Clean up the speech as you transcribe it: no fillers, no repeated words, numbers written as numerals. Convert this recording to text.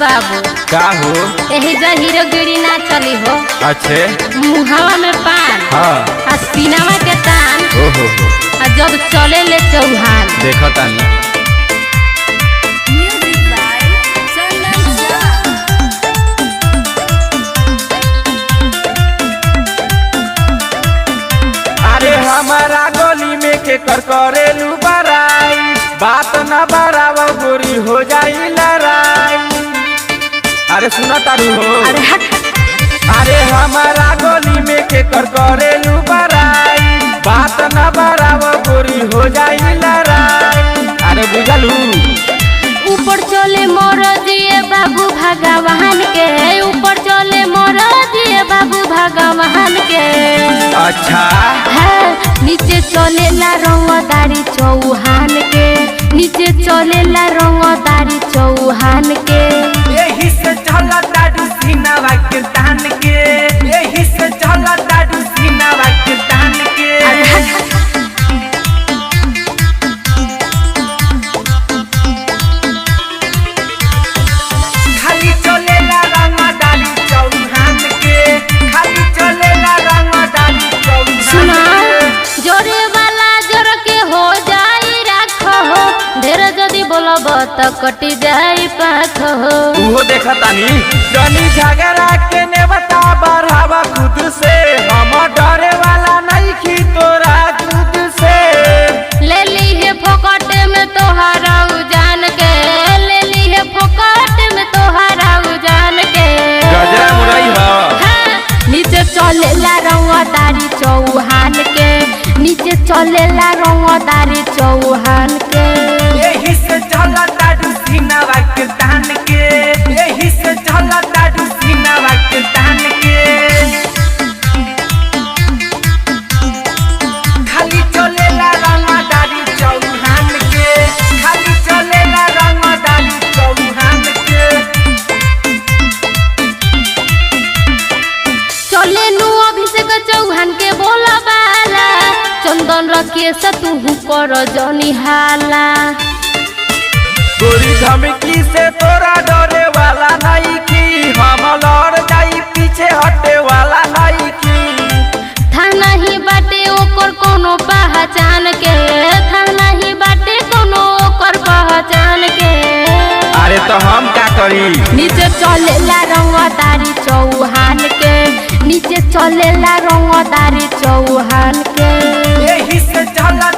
बाबू का हो? यही जो हीरोगिरी ना चली हो। अच्छे मुहावा में पान हाँ सीनावा के तान ओहो जब चले ले चौहान। देखो तानी अरे हमारा गली में के कर करेलू बराई बात न बराबर गोरी हो जाई लड़ाई। अरे सुना तारू हो अरे हमारा गली में के कर करेलू बराई बात न बराबर गोरी हो जाई लड़ाई। अरे बुझलू ऊपर चले मोर दिए बाबू भगवान के ऊपर चले मोर दिए बाबू भगवान के। अच्छा है नीचे चलेला रंगदारी चौहान के नीचे चलेला रंगदारी चौहान के। यही से चला दादू सीनावा के तान के यही से चला दादू सीनावा के तान के। खाली चलेला रंगदारी चौहान के खाली चलेला रंगदारी सुना चौहान के। जोरे वाला जोर के हो जाई राख हो ढेर जदी बोलब त कटी जाई पाख हो। वो देखा तानी जनी झगड़ा के ने बता बढ़ावा खुद से हम डरे वाला नहीं की तोरा खुद से। ले ली है फोकट में तोहरा जान के ले ली है फोकट में तोहरा जान के। गजरा मुरई हो हाँ, नीचे चलेला रंगदारी चौहान के नीचे चलेला रंगदारी चौहान के। यही से चला दादू सीनावा के तान के यही से चला दादू सीनावा के तान के। खाली चलेला रंगदारी चौहान के खाली चलेला रंगदारी चौहान के। चले नु अभिषेक चौहान के बोला बाला चंदन रखे से तू कर जनी हाला। गोरी धमकी से तोरा डरे वाला नहीं की हम लड़ जाई पीछे हटे वाला नहीं की। था नहीं बाटे ओकर कोनो पहचान के था नहीं बाटे कोनो ओकर पहचान के। अरे तो हम क्या करी नीचे चलेला रंगदारी चौहान के नीचे चलेला रंगदारी चौहान के। यही से चला